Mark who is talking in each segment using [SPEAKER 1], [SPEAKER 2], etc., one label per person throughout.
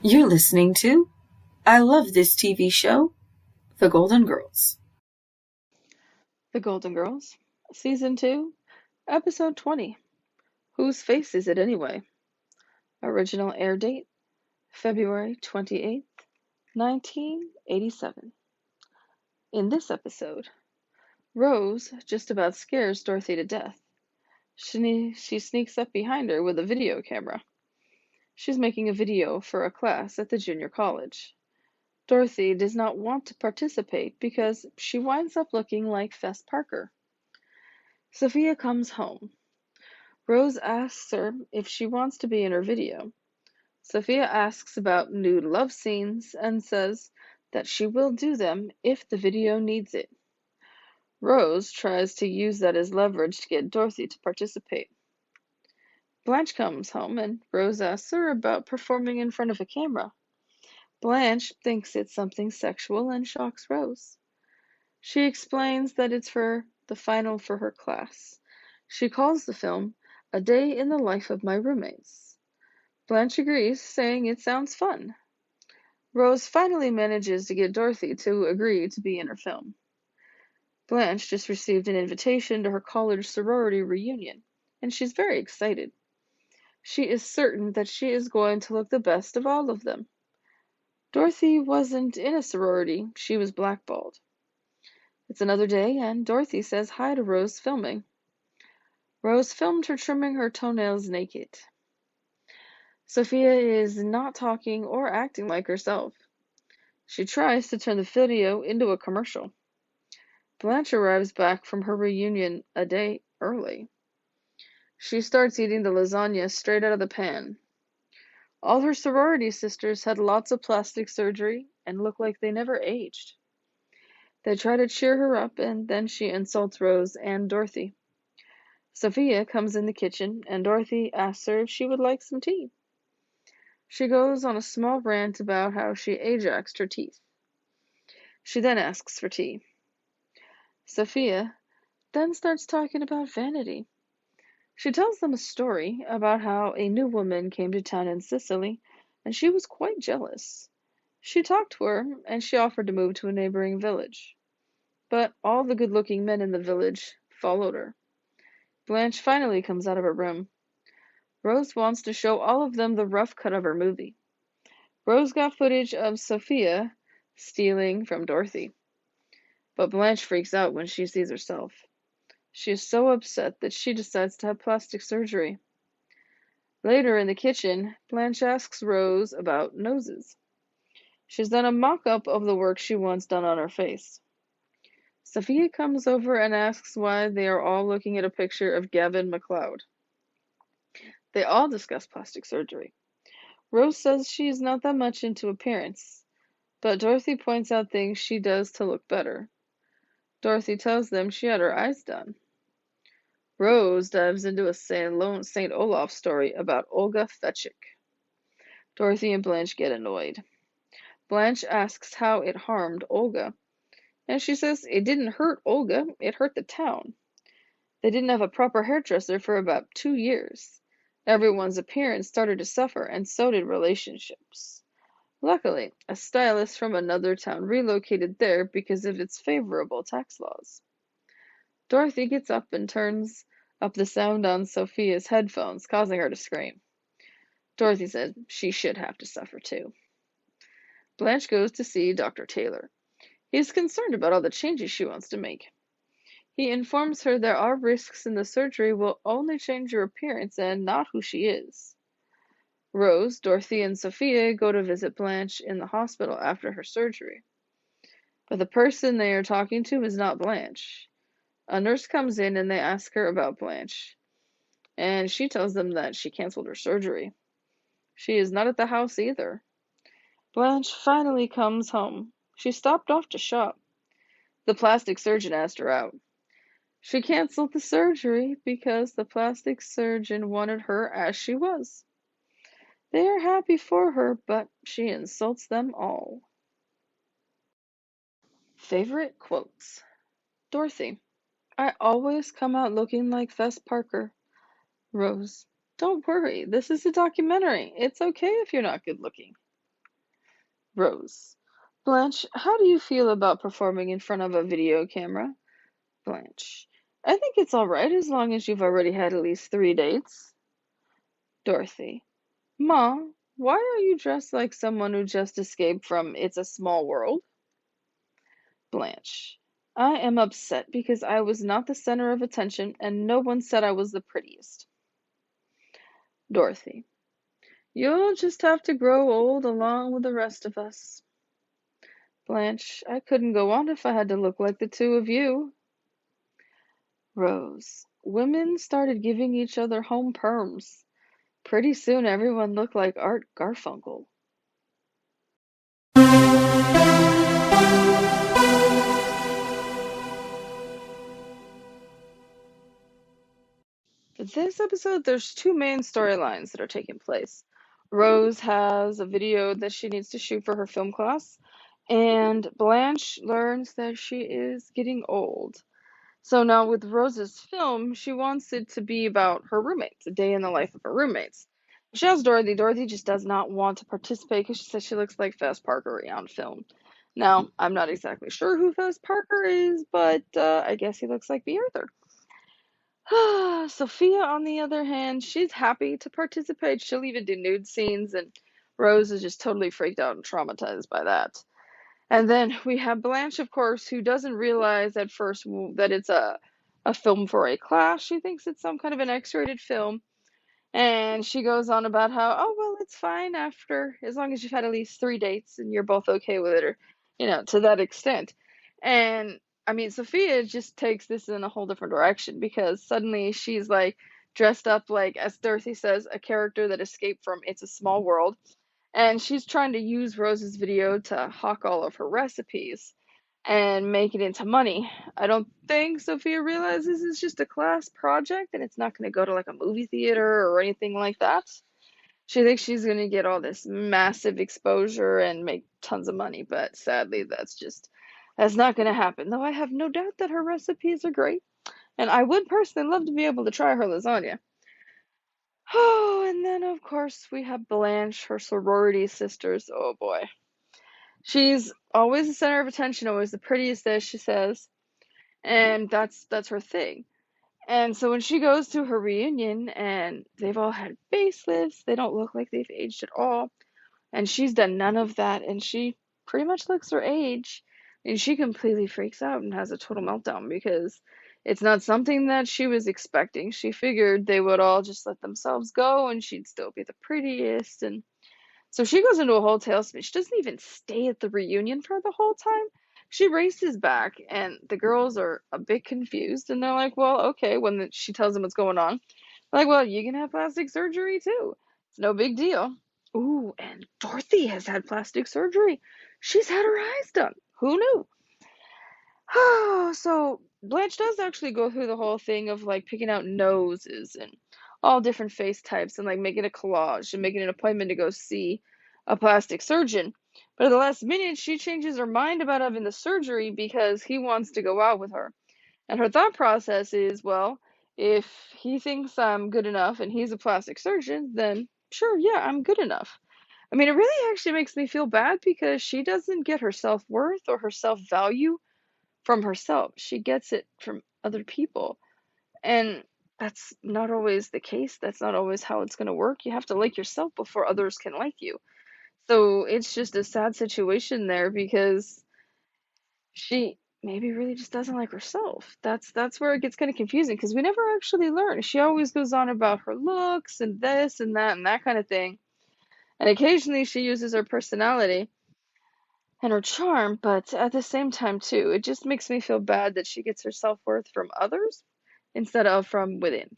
[SPEAKER 1] You're listening to I Love This TV Show, The Golden Girls.
[SPEAKER 2] The Golden Girls, Season 2, Episode 20. Whose Face Is It Anyway? Original air date, February 28th, 1987. In this episode, Rose just about scares Dorothy to death. She sneaks up behind her with a video camera. She's making a video for a class at the junior college. Dorothy does not want to participate because she winds up looking like Fess Parker. Sophia comes home. Rose asks her if she wants to be in her video. Sophia asks about nude love scenes and says that she will do them if the video needs it. Rose tries to use that as leverage to get Dorothy to participate. Blanche comes home and Rose asks her about performing in front of a camera. Blanche thinks it's something sexual and shocks Rose. She explains that it's for the final for her class. She calls the film A Day in the Life of My Roommates. Blanche agrees, saying it sounds fun. Rose finally manages to get Dorothy to agree to be in her film. Blanche just received an invitation to her college sorority reunion, and she's very excited. She is certain that she is going to look the best of all of them. Dorothy wasn't in a sorority, she was blackballed. It's another day, and Dorothy says hi to Rose filming. Rose filmed her trimming her toenails naked. Sophia is not talking or acting like herself. She tries to turn the video into a commercial. Blanche arrives back from her reunion a day early. She starts eating the lasagna straight out of the pan. All her sorority sisters had lots of plastic surgery and look like they never aged. They try to cheer her up, and then she insults Rose and Dorothy. Sophia comes in the kitchen, and Dorothy asks her if she would like some tea. She goes on a small rant about how she Ajaxed her teeth. She then asks for tea. Sophia then starts talking about vanity. She tells them a story about how a new woman came to town in Sicily, and she was quite jealous. She talked to her, and she offered to move to a neighboring village. But all the good-looking men in the village followed her. Blanche finally comes out of her room. Rose wants to show all of them the rough cut of her movie. Rose got footage of Sophia stealing from Dorothy. But Blanche freaks out when she sees herself. She is so upset that she decides to have plastic surgery. Later in the kitchen, Blanche asks Rose about noses. She's done a mock-up of the work she wants done on her face. Sophia comes over and asks why they are all looking at a picture of Gavin MacLeod. They all discuss plastic surgery. Rose says she is not that much into appearance, but Dorothy points out things she does to look better. Dorothy tells them she had her eyes done. Rose dives into a St. Olaf story about Olga Fetchik. Dorothy and Blanche get annoyed. Blanche asks how it harmed Olga, and she says it didn't hurt Olga, it hurt the town. They didn't have a proper hairdresser for about 2 years. Everyone's appearance started to suffer, and so did relationships. Luckily, a stylist from another town relocated there because of its favorable tax laws. Dorothy gets up and turns up the sound on Sophia's headphones, causing her to scream. Dorothy says she should have to suffer too. Blanche goes to see Dr. Taylor. He is concerned about all the changes she wants to make. He informs her there are risks and the surgery will only change her appearance and not who she is. Rose, Dorothy, and Sophia go to visit Blanche in the hospital after her surgery. But the person they are talking to is not Blanche. A nurse comes in and they ask her about Blanche, and she tells them that she canceled her surgery. She is not at the house either. Blanche finally comes home. She stopped off to shop. The plastic surgeon asked her out. She canceled the surgery because the plastic surgeon wanted her as she was. They are happy for her, but she insults them all. Favorite quotes. Dorothy. I always come out looking like Fess Parker. Rose. Don't worry, this is a documentary. It's okay if you're not good looking. Rose. Blanche, how do you feel about performing in front of a video camera? Blanche. I think it's all right as long as you've already had at least 3 dates. Dorothy. Ma, why are you dressed like someone who just escaped from It's a Small World? Blanche. I am upset because I was not the center of attention and no one said I was the prettiest. Dorothy. You'll just have to grow old along with the rest of us. Blanche. I couldn't go on if I had to look like the two of you. Rose. Women started giving each other home perms. Pretty soon everyone looked like Art Garfunkel. For this episode, there's two main storylines that are taking place. Rose has a video that she needs to shoot for her film class, and Blanche learns that she is getting old. So now with Rose's film, she wants it to be about her roommates, a day in the life of her roommates. She has Dorothy. Dorothy just does not want to participate because she says she looks like Fess Parker on film. Now, I'm not exactly sure who Fess Parker is, but I guess he looks like B. Arthur. Sophia, on the other hand, she's happy to participate. She'll even do nude scenes, and Rose is just totally freaked out and traumatized by that. And then we have Blanche, of course, who doesn't realize at first that it's a film for a class. She thinks it's some kind of an X-rated film. And she goes on about how, oh, well, it's fine after, as long as you've had at least 3 dates and you're both okay with it, or, to that extent. And I mean, Sophia just takes this in a whole different direction because suddenly she's like dressed up like, as Dorothy says, a character that escaped from It's a Small World. And she's trying to use Rose's video to hawk all of her recipes and make it into money. I don't think Sophia realizes it's just a class project and it's not going to go to like a movie theater or anything like that. She thinks she's going to get all this massive exposure and make tons of money, but sadly that's not going to happen. Though I have no doubt that her recipes are great, and I would personally love to be able to try her lasagna. Oh, and then of course we have Blanche, her sorority sisters. Oh boy. She's always the center of attention, always the prettiest, as she says, and that's her thing. And so when she goes to her reunion and they've all had facelifts, they don't look like they've aged at all, and she's done none of that, and she pretty much looks her age, and she completely freaks out and has a total meltdown because it's not something that she was expecting. She figured they would all just let themselves go and she'd still be the prettiest, and so she goes into a whole tailspin. She doesn't even stay at the reunion for the whole time. She races back, and the girls are a bit confused, and they're like, well, okay, when she tells them what's going on. They're like, well, you can have plastic surgery too. It's no big deal. Ooh, and Dorothy has had plastic surgery. She's had her eyes done. Who knew? So Blanche does actually go through the whole thing of like picking out noses and all different face types and like making a collage and making an appointment to go see a plastic surgeon. But at the last minute, she changes her mind about having the surgery because he wants to go out with her. And her thought process is, well, if he thinks I'm good enough and he's a plastic surgeon, then sure, yeah, I'm good enough. I mean, it really actually makes me feel bad because she doesn't get her self-worth or her self-value from herself. She gets it from other people. And that's not always the case. That's not always how it's going to work. You have to like yourself before others can like you. So it's just a sad situation there because she maybe really just doesn't like herself. That's where it gets kind of confusing because we never actually learn. She always goes on about her looks and this and that kind of thing. And occasionally she uses her personality and her charm, but at the same time too, it just makes me feel bad that she gets her self-worth from others instead of from within.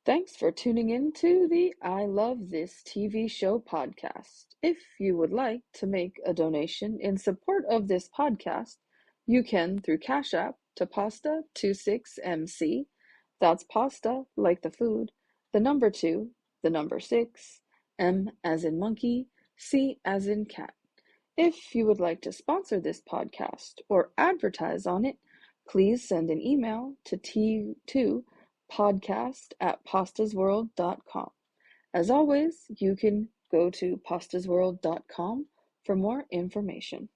[SPEAKER 2] Thanks for tuning in to the I Love This TV Show podcast. If you would like to make a donation in support of this podcast, you can through Cash App to Pasta26MC. That's pasta like the food, the number 2, the number 6, M as in monkey, C as in cat. If you would like to sponsor this podcast or advertise on it, please send an email to podcast@pastasworld.com. As always, you can go to pastasworld.com for more information.